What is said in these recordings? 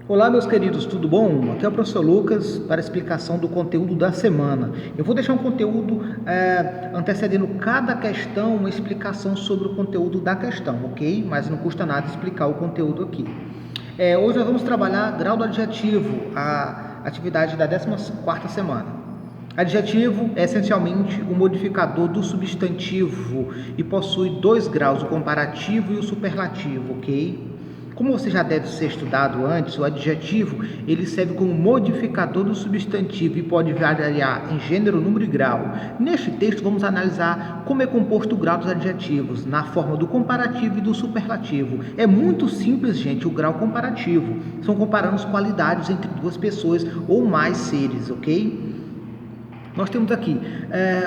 Olá, meus queridos, tudo bom? Aqui é o professor Lucas para a explicação do conteúdo da semana. Eu vou deixar um conteúdo antecedendo cada questão, uma explicação sobre o conteúdo da questão, ok? Mas não custa nada explicar o conteúdo aqui. Hoje nós vamos trabalhar grau do adjetivo, a atividade da 14ª semana. Adjetivo é essencialmente o modificador do substantivo e possui dois graus, o comparativo e o superlativo, ok? Como você já deve ser estudado antes, o adjetivo ele serve como modificador do substantivo e pode variar em gênero, número e grau. Neste texto vamos analisar como é composto o grau dos adjetivos, na forma do comparativo e do superlativo. É muito simples, gente, o grau comparativo. São comparando as qualidades entre duas pessoas ou mais seres, ok? Nós temos aqui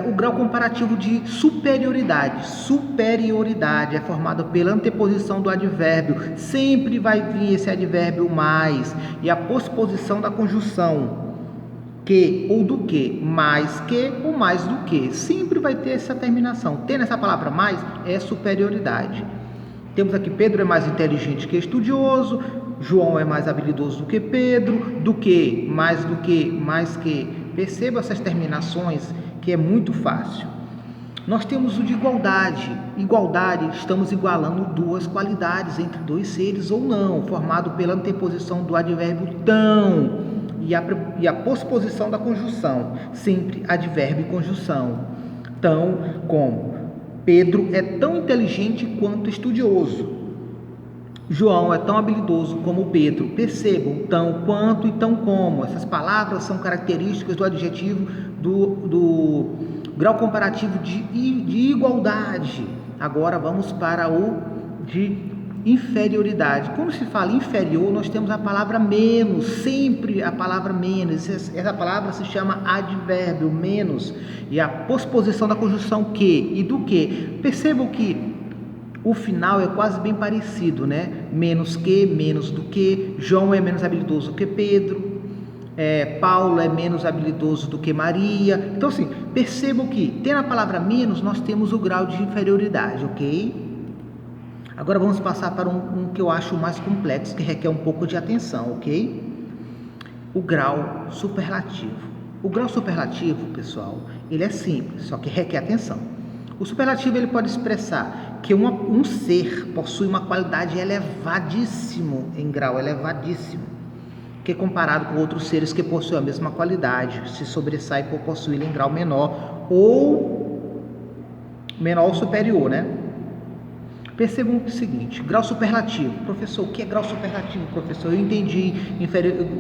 o grau comparativo de superioridade. Superioridade é formado pela anteposição do advérbio. Sempre vai vir esse advérbio mais. E a posposição da conjunção. Que ou do que. Mais que ou mais do que. Sempre vai ter essa terminação. Tendo essa palavra mais, é superioridade. Temos aqui Pedro é mais inteligente que estudioso. João é mais habilidoso do que Pedro. Do que, mais que. Perceba essas terminações que é muito fácil. Nós temos o de igualdade. Igualdade, estamos igualando duas qualidades entre dois seres ou não, formado pela anteposição do advérbio tão e a posposição da conjunção, sempre advérbio e conjunção. Tão como Pedro é tão inteligente quanto estudioso. João é tão habilidoso como Pedro. Percebam, tão, quanto e tão como. Essas palavras são características do adjetivo do grau comparativo de igualdade. Agora vamos para o de inferioridade. Quando se fala inferior, nós temos a palavra menos, sempre a palavra menos. Essa palavra se chama advérbio, menos. E a posposição da conjunção que e do que. Percebam que o final é quase bem parecido, né? Menos que, menos do que. João é menos habilidoso do que Pedro. Paulo é menos habilidoso do que Maria. Então, assim, percebam que, tendo a palavra menos, nós temos o grau de inferioridade, ok? Agora vamos passar para um que eu acho mais complexo, que requer um pouco de atenção, ok? O grau superlativo. O grau superlativo, pessoal, ele é simples, só que requer atenção. O superlativo ele pode expressar que um ser possui uma qualidade elevadíssimo, em grau elevadíssimo, que comparado com outros seres que possuem a mesma qualidade, se sobressai por possuir em grau menor ou superior, né? Percebam o seguinte, grau superlativo. Professor, o que é grau superlativo, professor? Eu entendi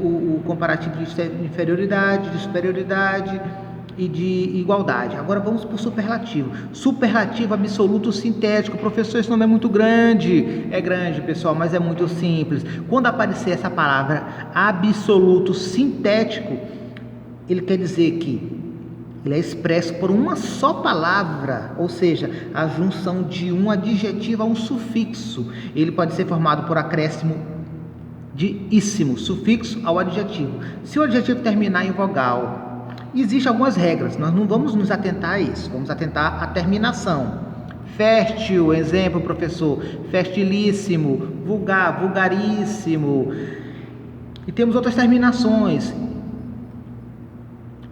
o comparativo de inferioridade, de superioridade e de igualdade. Agora vamos para o superlativo. Superlativo absoluto sintético. Professor, esse nome é muito grande. É grande, pessoal, mas é muito simples. Quando aparecer essa palavra absoluto sintético, ele quer dizer que ele é expresso por uma só palavra, ou seja, a junção de um adjetivo a um sufixo. Ele pode ser formado por acréscimo de íssimo, sufixo ao adjetivo. Se o adjetivo terminar em vogal, existem algumas regras, nós não vamos nos atentar a isso, vamos atentar à terminação. Fértil, exemplo, professor, fertilíssimo, vulgar, vulgaríssimo. E temos outras terminações.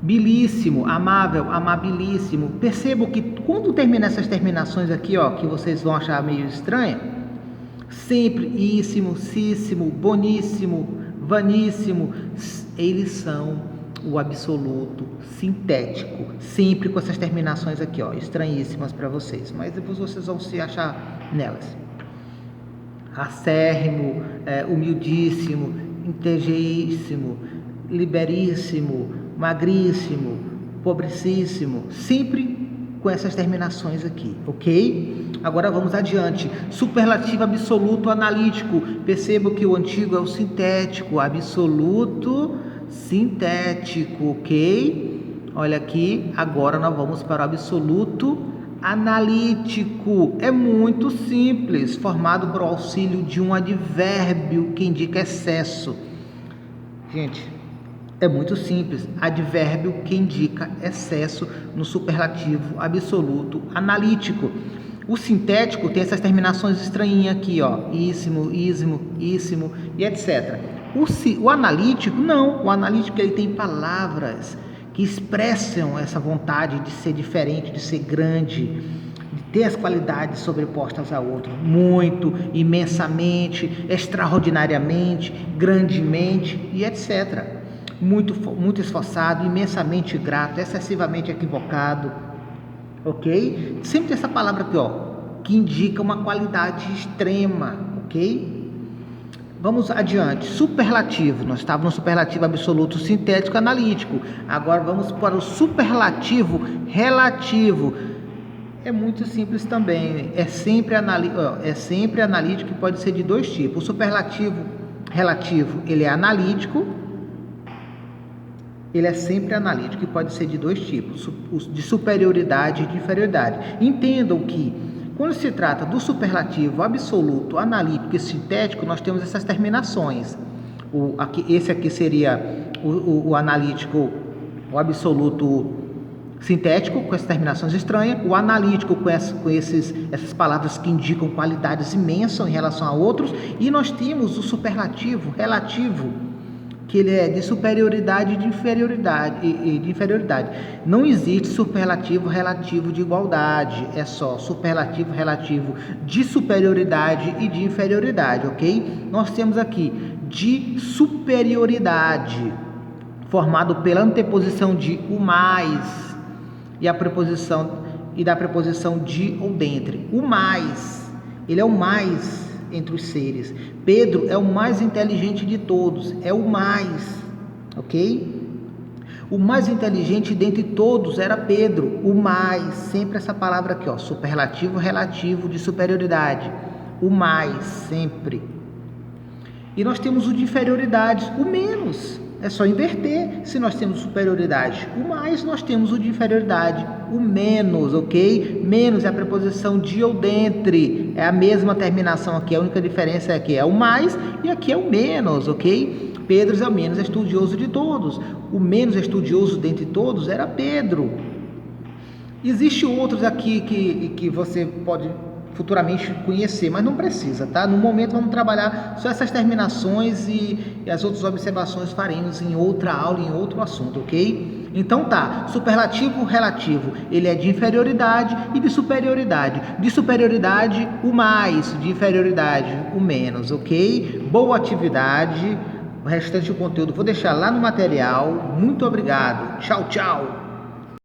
Bilíssimo, amável, amabilíssimo. Percebam que quando termina essas terminações aqui, ó, que vocês vão achar meio estranha, sempre íssimo, císsimo, boníssimo, vaníssimo, eles são o absoluto sintético, sempre com essas terminações aqui, ó, estranhíssimas para vocês, mas depois vocês vão se achar nelas. Acérrimo, humildíssimo, integeíssimo, liberíssimo, magríssimo, pobrecíssimo, sempre com essas terminações aqui, ok? Agora vamos adiante. Superlativo absoluto analítico. Perceba que o antigo é o sintético, absoluto sintético, ok? Olha aqui, agora nós vamos para o absoluto analítico. É muito simples, formado por auxílio de um advérbio que indica excesso. Gente, é muito simples, advérbio que indica excesso no superlativo absoluto analítico. O sintético tem essas terminações estranhinhas aqui, ó, íssimo, ísimo, íssimo e etc. O analítico, não. O analítico ele tem palavras que expressam essa vontade de ser diferente, de ser grande, de ter as qualidades sobrepostas a outro. Muito, imensamente, extraordinariamente, grandemente e etc. Muito esforçado, imensamente grato, excessivamente equivocado. Ok? Sempre tem essa palavra aqui, ó, que indica uma qualidade extrema, ok? Vamos adiante. Superlativo. Nós estávamos no superlativo absoluto, sintético, analítico. Agora vamos para o superlativo relativo. É muito simples também. É sempre analítico e pode ser de dois tipos. O superlativo relativo, ele é analítico. Ele é sempre analítico e pode ser de dois tipos, de superioridade e de inferioridade. Entendam que, quando se trata do superlativo absoluto, analítico e sintético, nós temos essas terminações. Esse aqui seria o analítico, o absoluto sintético, com essas terminações estranhas, o analítico com essas palavras que indicam qualidades imensas em relação a outros, e nós temos o superlativo relativo, que ele é de superioridade e de inferioridade. Não existe superlativo relativo de igualdade, é só superlativo relativo de superioridade e de inferioridade, ok? Nós temos aqui de superioridade, formado pela anteposição de o mais e da preposição de ou dentre. O mais, ele é o mais entre os seres. Pedro é o mais inteligente de todos, é o mais, ok? O mais inteligente dentre todos era Pedro, o mais, sempre essa palavra aqui, ó, superlativo relativo de superioridade, o mais, sempre. E nós temos o de inferioridade, o menos, é só inverter. Se nós temos superioridade, o mais, nós temos o de inferioridade, o menos, ok? Menos é a preposição de ou dentre, é a mesma terminação aqui, a única diferença é que é o mais e aqui é o menos, ok? Pedro é o menos estudioso de todos, o menos estudioso dentre todos era Pedro. Existem outros aqui que você pode futuramente conhecer, mas não precisa, tá? No momento vamos trabalhar só essas terminações e as outras observações faremos em outra aula, em outro assunto, ok? Então tá, superlativo relativo, ele é de inferioridade e de superioridade. De superioridade, o mais, de inferioridade, o menos, ok? Boa atividade, o restante do conteúdo vou deixar lá no material. Muito obrigado, tchau, tchau!